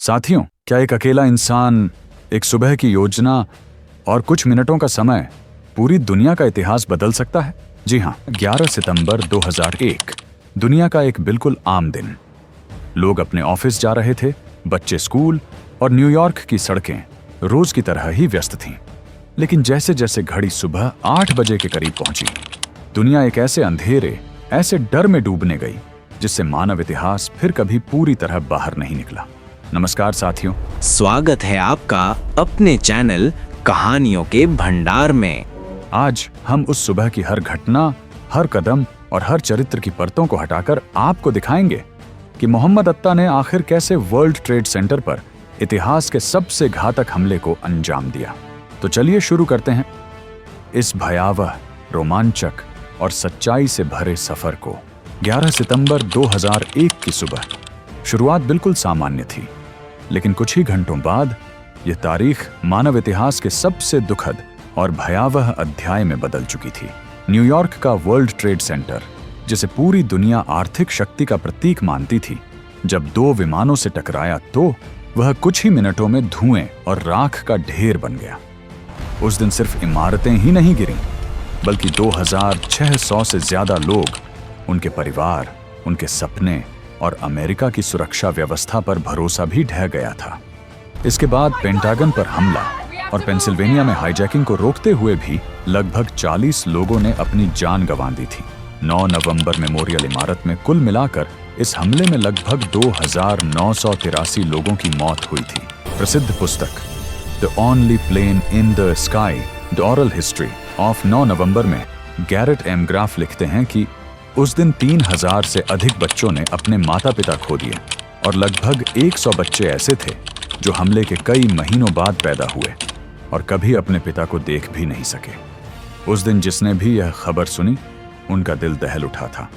साथियों, क्या एक अकेला इंसान, एक सुबह की योजना और कुछ मिनटों का समय पूरी दुनिया का इतिहास बदल सकता है? जी हाँ, 11 सितंबर 2001 दुनिया का एक बिल्कुल आम दिन। लोग अपने ऑफिस जा रहे थे, बच्चे स्कूल, और न्यूयॉर्क की सड़कें रोज की तरह ही व्यस्त थीं। लेकिन जैसे जैसे घड़ी सुबह 8 बजे के करीब पहुंची, दुनिया एक ऐसे अंधेरे, ऐसे डर में डूबने गई जिससे मानव इतिहास फिर कभी पूरी तरह बाहर नहीं निकला। नमस्कार साथियों, स्वागत है आपका अपने चैनल कहानियों के भंडार में। आज हम उस सुबह की हर घटना, हर कदम और हर चरित्र की परतों को हटाकर आपको दिखाएंगे कि मोहम्मद अत्ता ने आखिर कैसे वर्ल्ड ट्रेड सेंटर पर इतिहास के सबसे घातक हमले को अंजाम दिया। तो चलिए शुरू करते हैं इस भयावह, रोमांचक और सच्चाई से भरे सफर को। 11 सितंबर 2001 की सुबह। शुरुआत बिल्कुल सामान्य थी, लेकिन कुछ ही घंटों बाद यह तारीख मानव इतिहास के सबसे दुखद और भयावह अध्याय में बदल चुकी थी। न्यूयॉर्क का वर्ल्ड ट्रेड सेंटर, जिसे पूरी दुनिया आर्थिक शक्ति का प्रतीक मानती थी, जब दो विमानों से टकराया तो वह कुछ ही मिनटों में धुएं और राख का ढेर बन गया। उस दिन सिर्फ इमारतें ही नहीं गिरीं, बल्कि 2600 से ज्यादा लोग, उनके परिवार, उनके सपने और अमेरिका की सुरक्षा व्यवस्था पर भरोसा भी ढह गया था। इसके बाद पेंटागन पर हमला और पेंसिल्वेनिया में हाईजैकिंग को रोकते हुए भी लगभग 40 लोगों ने अपनी जान गंवा दी थी। 9 नवंबर मेमोरियल इमारत में कुल मिलाकर इस हमले में लगभग 2983 लोगों की मौत हुई थी। प्रसिद्ध पुस्तक the only plane in the sky, the oral history of 9 नवंबर में गैरेट एम ग्राफ लिखते हैं कि उस दिन 3000 से अधिक बच्चों ने अपने माता पिता खो दिए और लगभग 100 बच्चे ऐसे थे जो हमले के कई महीनों बाद पैदा हुए और कभी अपने पिता को देख भी नहीं सके। उस दिन जिसने भी यह खबर सुनी, उनका दिल दहल उठा था।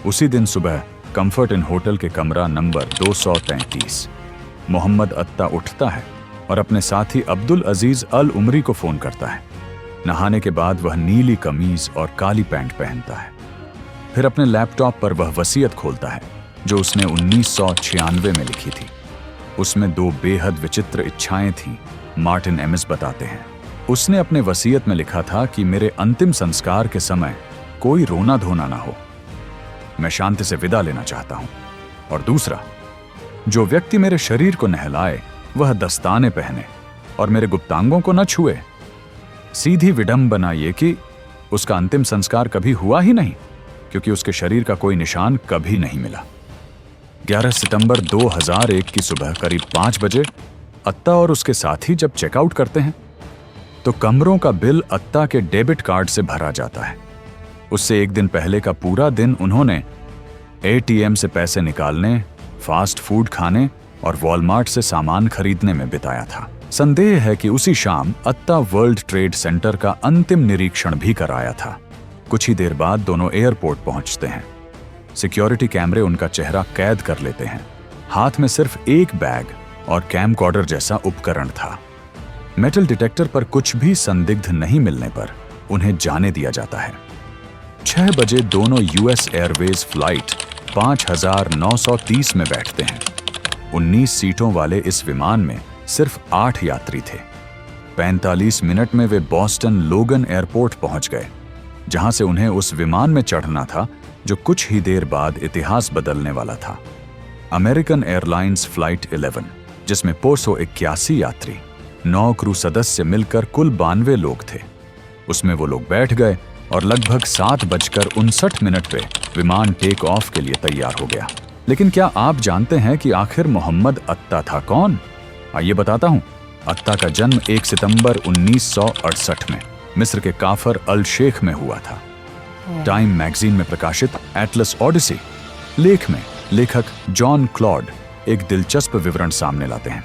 उसी दिन सुबह कंफर्ट इन होटल के कमरा नंबर 233 मोहम्मद अत्ता उठता है और अपने साथी अब्दुल अजीज अल उमरी को फोन करता है। नहाने के बाद वह नीली कमीज और काली पैंट पहनता है। फिर अपने लैपटॉप पर वह वसीयत खोलता है जो उसने 1996 में लिखी थी। उसमें 2 बेहद विचित्र इच्छाएं थीं, मार्टिन एमिस बताते हैं। उसने अपने वसीयत में लिखा था कि मेरे अंतिम संस्कार के समय कोई रोना धोना ना हो, मैं शांति से विदा लेना चाहता हूं। और दूसरा, जो व्यक्ति मेरे शरीर को नहलाए वह दस्ताने पहने और मेरे गुप्तांगों को न छुए। सीधी विडंबना ये कि उसका अंतिम संस्कार कभी हुआ ही नहीं, क्योंकि उसके शरीर का कोई निशान कभी नहीं मिला। 11 सितंबर 2001 की सुबह करीब 5 बजे अत्ता और उसके साथी जब चेकआउट करते हैं तो कमरों का बिल अत्ता के डेबिट कार्ड से भरा जाता है। उससे एक दिन पहले का पूरा दिन उन्होंने एटीएम से पैसे निकालने, फास्ट फूड खाने और वॉलमार्ट से सामान खरीदने में बिताया था। संदेह है कि उसी शाम अत्ता वर्ल्ड ट्रेड सेंटर का अंतिम निरीक्षण भी कराया था। कुछ ही देर बाद दोनों एयरपोर्ट पहुंचते हैं। सिक्योरिटी कैमरे उनका चेहरा कैद कर लेते हैं। हाथ में सिर्फ एक बैग और कैमकॉर्डर जैसा उपकरण था। मेटल डिटेक्टर पर कुछ भी संदिग्ध नहीं मिलने पर उन्हें जाने दिया जाता है। 6 बजे दोनों यूएस एयरवेज फ्लाइट 5930 में बैठते हैं। 19 सीटों वाले इस विमान में सिर्फ 8 यात्री थे। 45 मिनट में वे बॉस्टन लोगन एयरपोर्ट पहुंच गए, जहां से उन्हें उस विमान में चढ़ना था जो कुछ ही देर बाद इतिहास बदलने वाला था। अमेरिकन एयरलाइंस फ्लाइट 11, जिसमें 581 यात्री, 9 क्रू सदस्य मिलकर कुल 92 लोग थे। उसमें वो लोग बैठ गए और लगभग 7:59 पे विमान टेक ऑफ के लिए तैयार हो गया। लेकिन क्या आप जानते हैं कि आखिर मोहम्मद अत्ता था कौन? आइए बताता हूं। अत्ता का जन्म 1 सितंबर 1968 में मिस्र के काफर अल शेख में हुआ था। टाइम मैगजीन में प्रकाशित एटलस ओडिसी लेख में लेखक जॉन क्लॉड एक दिलचस्प विवरण सामने लाते हैं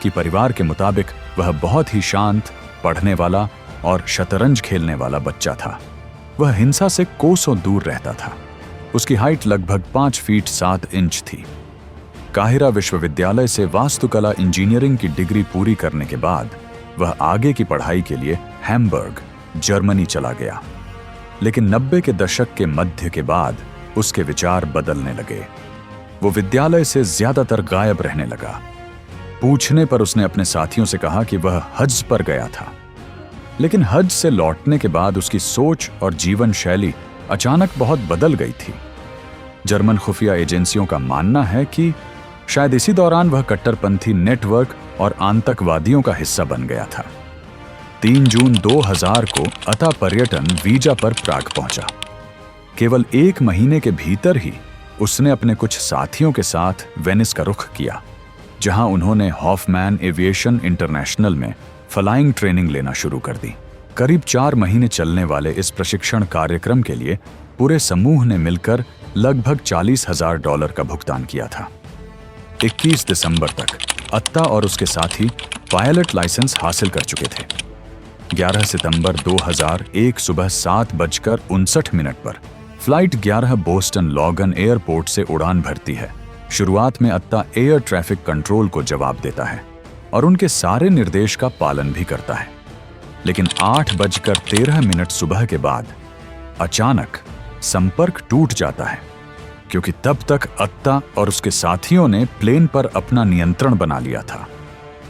कि परिवार के मुताबिक वह बहुत ही शांत, पढ़ने वाला और शतरंज खेलने वाला बच्चा था। वह हिंसा से कोसों दूर रहता था। उसकी हाइट लगभग 5 फीट 7 इंच थी। काहिरा विश्वविद्यालय से वास्तुकला इंजीनियरिंग की डिग्री पूरी करने के बाद वह आगे की पढ़ाई के लिए हैम्बर्ग, जर्मनी चला गया। लेकिन 90 के दशक के मध्य के बाद उसके विचार बदलने लगे। वो विद्यालय से ज्यादातर गायब रहने लगा। पूछने पर उसने अपने साथियों से कहा कि वह हज पर गया था। लेकिन हज से लौटने के बाद उसकी सोच और जीवन शैली अचानक बहुत बदल गई थी। जर्मन खुफिया एजेंसियों का मानना है कि शायद इसी दौरान वह कट्टरपंथी नेटवर्क और आतंकवादियों का हिस्सा बन गया था। 3 जून 2000 को अता पर्यटन वीजा पर प्राग पहुंचा। केवल 1 महीने के भीतर ही उसने अपने कुछ साथियों के साथ वेनिस का रुख किया, जहां उन्होंने हॉफमैन एविएशन इंटरनेशनल में फ्लाइंग ट्रेनिंग लेना शुरू कर दी। करीब 4 महीने चलने वाले इस प्रशिक्षण कार्यक्रम के लिए पूरे समूह ने मिलकर लगभग $40,000 का भुगतान किया था। 21 दिसंबर तक अत्ता और उसके साथी पायलट लाइसेंस हासिल कर चुके थे। 11 सितंबर 2001 सुबह 7:59 पर फ्लाइट 11 बोस्टन लॉगन एयरपोर्ट से उड़ान भरती है। शुरुआत में अत्ता एयर ट्रैफिक कंट्रोल को जवाब देता है और उनके सारे निर्देश का पालन भी करता है। लेकिन 8:13 सुबह के बाद अचानक संपर्क टूट जाता है, क्योंकि तब तक अत्ता और उसके साथियों ने प्लेन पर अपना नियंत्रण बना लिया था।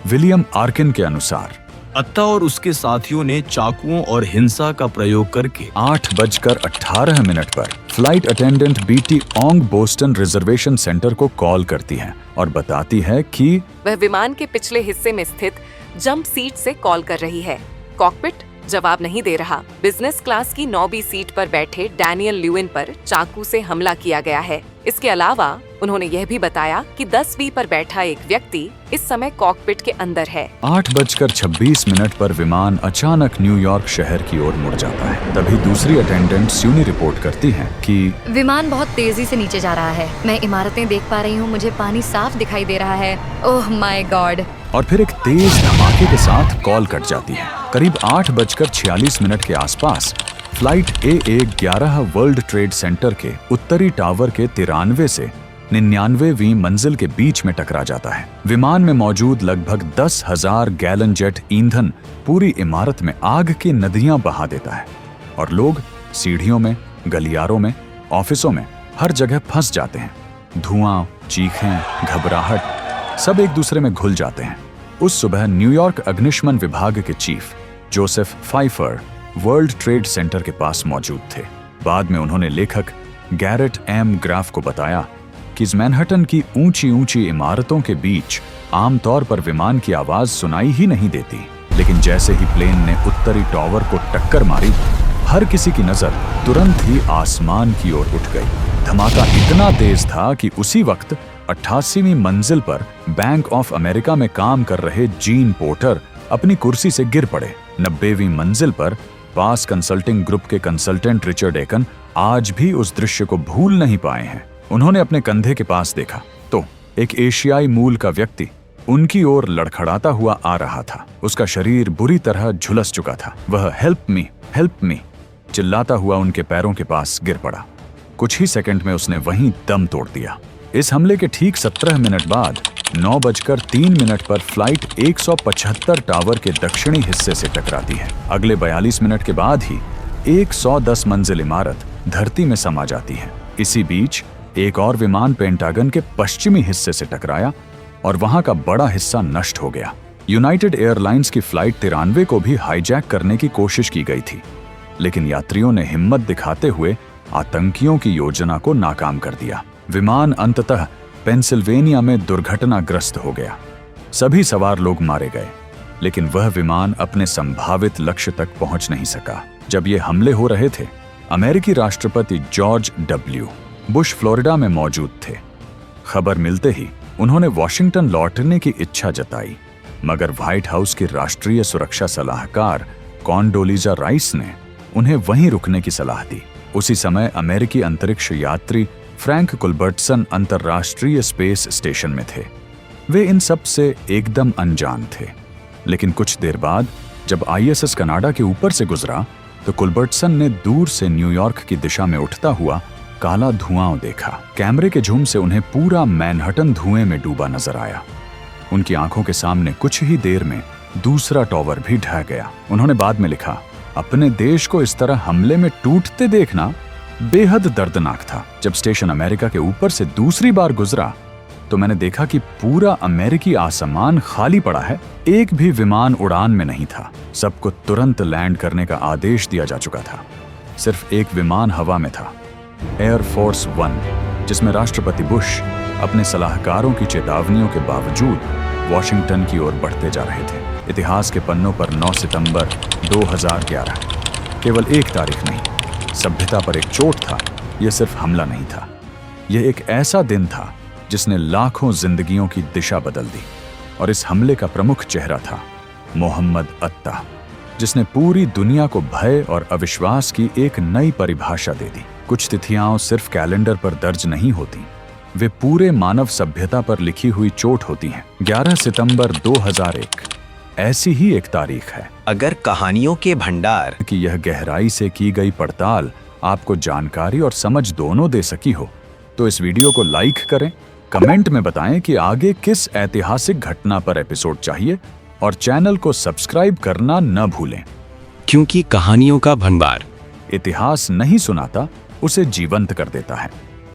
विलियम आर्किन के अनुसार अत्ता और उसके साथियों ने चाकुओं और हिंसा का प्रयोग करके 8:18 पर flight attendant BT Ong Boston reservation centre call कॉल करती है और बताती है कि वह विमान के पिछले हिस्से में स्थित जंप सीट से कॉल कर रही है। कॉकपिट जवाब नहीं दे रहा। बिजनेस क्लास की 9B सीट पर बैठे डैनियल ल्यूइन पर चाकू से हमला किया गया है। इसके अलावा उन्होंने यह भी बताया कि 10B पर बैठा एक व्यक्ति इस समय कॉकपिट के अंदर है। 8:26 पर विमान अचानक न्यूयॉर्क शहर की ओर मुड़ जाता है। तभी दूसरी अटेंडेंट स्यूनी रिपोर्ट करती हैं कि विमान बहुत तेजी से नीचे जा रहा है। मैं इमारतें देख पा रही हूँ, मुझे पानी साफ दिखाई दे रहा है। Oh my God. और फिर एक तेज धमाके के साथ कॉल कट जाती है। करीब 8:46 के आसपास flight AA-11 world Trade Center के उत्तरी टावर के 93 से 99वीं मंजिल के बीच में टकरा जाता है। विमान में मौजूद लगभग 10,000 गैलन जेट ईंधन पूरी इमारत में आग की नदियां बहा देता है और लोग सीढ़ियों में, गलियारों में, ऑफिसों में हर जगह फंस जाते हैं। धुआं, चीखें, घबराहट सब एक दूसरे में घुल जाते हैं। उस सुबह न्यूयॉर्क अग्निशमन विभाग के chief Joseph Pfeiffer World Trade Center के पास मौजूद थे। बाद में उन्होंने लेखक गैरेट एम ग्राफ को बताया कि मैनहट्टन की ऊंची ऊंची इमारतों के बीच आमतौर पर विमान की आवाज सुनाई ही नहीं देती, लेकिन जैसे ही प्लेन ने उत्तरी टावर को टक्कर मारी, हर किसी की नजर तुरंत ही आसमान की ओर उठ गई। धमाका इतना तेज था कि उसी वक्त 88वीं मंजिल पर बैंक ऑफ अमेरिका में काम कर रहे जीन पोर्टर अपनी कुर्सी से गिर पड़े। 90वीं मंजिल पर पास कंसल्टिंग ग्रुप के कंसल्टेंट रिचर्ड एकन आज भी उस दृश्य को भूल नहीं पाए हैं। उन्होंने अपने कंधे के पास देखा तो एक एशियाई मूल का व्यक्ति उनकी ओर लड़खड़ाता हुआ आ रहा था। उसका शरीर बुरी तरह झुलस चुका था। वह हेल्प मी चिल्लाता हुआ उनके पैरों के पास गिर पड़ा। कुछ ही सेकंड में उसने वहीं दम तोड़ दिया। इस हमले के ठीक 17 मिनट बाद 9:03 पर फ्लाइट 175 टावर के दक्षिणी हिस्से से टकराती है। अगले 42 मिनट के बाद ही 110 मंजिल इमारत धरती में समा जाती है। इसी बीच एक और विमान पेंटागन के पश्चिमी हिस्से से टकराया और वहां का बड़ा हिस्सा नष्ट हो गया। यूनाइटेड एयरलाइंस की फ्लाइट 93 को भी हाईजैक करने की कोशिश की गई थी, लेकिन यात्रियों ने हिम्मत दिखाते हुए आतंकियों की योजना को नाकाम कर दिया। विमान अंततः पेंसिल्वेनिया में दुर्घटनाग्रस्त हो गया। सभी सवार लोग मारे गए, लेकिन वह विमान अपने संभावित लक्ष्य तक पहुंच नहीं सका। जब ये हमले हो रहे थे, अमेरिकी राष्ट्रपति जॉर्ज डब्ल्यू बुश फ्लोरिडा में मौजूद थे। खबर मिलते ही उन्होंने वॉशिंगटन लौटने की इच्छा जताई, मगर व्हाइट हाउस की राष्ट्रीय सुरक्षा सलाहकार कॉन्डोलीजा राइस ने उन्हें वहीं रुकने की सलाह दी। उसी समय अमेरिकी अंतरिक्ष यात्री फ्रैंक कुलबर्टसन अंतर्राष्ट्रीय स्पेस स्टेशन में थे। वे इन सब से एकदम अनजान थे, लेकिन कुछ देर बाद जब ISS कनाडा के ऊपर से गुजरा तो कुलबर्टसन ने दूर से न्यूयॉर्क की दिशा में उठता हुआ काला धुआं देखा। कैमरे के झूम से उन्हें पूरा मैनहट्टन धुएं में डूबा नजर आया। उनकी आंखों के सामने कुछ ही देर में दूसरा टावर भी ढह गया। उन्होंने बाद में लिखा, अपने देश को इस तरह हमले में टूटते देखना बेहद दर्दनाक था। जब स्टेशन अमेरिका के ऊपर से दूसरी बार गुजरा तो मैंने देखा कि पूरा अमेरिकी आसमान खाली पड़ा है। एक भी विमान उड़ान में नहीं था। सबको तुरंत लैंड करने का आदेश दिया जा चुका था। सिर्फ एक विमान हवा में था, एयर फोर्स 1, जिसमें राष्ट्रपति बुश अपने सलाहकारों की चेतावनियों के बावजूद वॉशिंगटन की ओर बढ़ते जा रहे थे। इतिहास के पन्नों पर 9 सितंबर 2011, केवल एक तारीख नहीं, सभ्यता पर एक चोट था। यह सिर्फ हमला नहीं था, यह एक ऐसा दिन था जिसने लाखों जिंदगियों की दिशा बदल दी। और इस हमले का प्रमुख चेहरा था मोहम्मद अत्ता, जिसने पूरी दुनिया को भय और अविश्वास की एक नई परिभाषा दे दी। कुछ तिथियां सिर्फ कैलेंडर पर दर्ज नहीं होती, वे पूरे मानव सभ्यता पर लिखी हुई चोट होती हैं। 11 सितंबर 2001 ऐसी ही एक तारीख है। अगर कहानियों के भंडार कि यह गहराई से की गई पड़ताल आपको जानकारी और समझ दोनों दे सकी हो, तो इस वीडियो को लाइक करें, कमेंट में बताएं कि आगे किस ऐतिहासिक घटना पर एपिसोड चाहिए, और चैनल को सब्सक्राइब करना न भूलें। क्योंकि कहानियों का भंडार इतिहास नहीं सुनाता, उसे जीवंत कर देता है।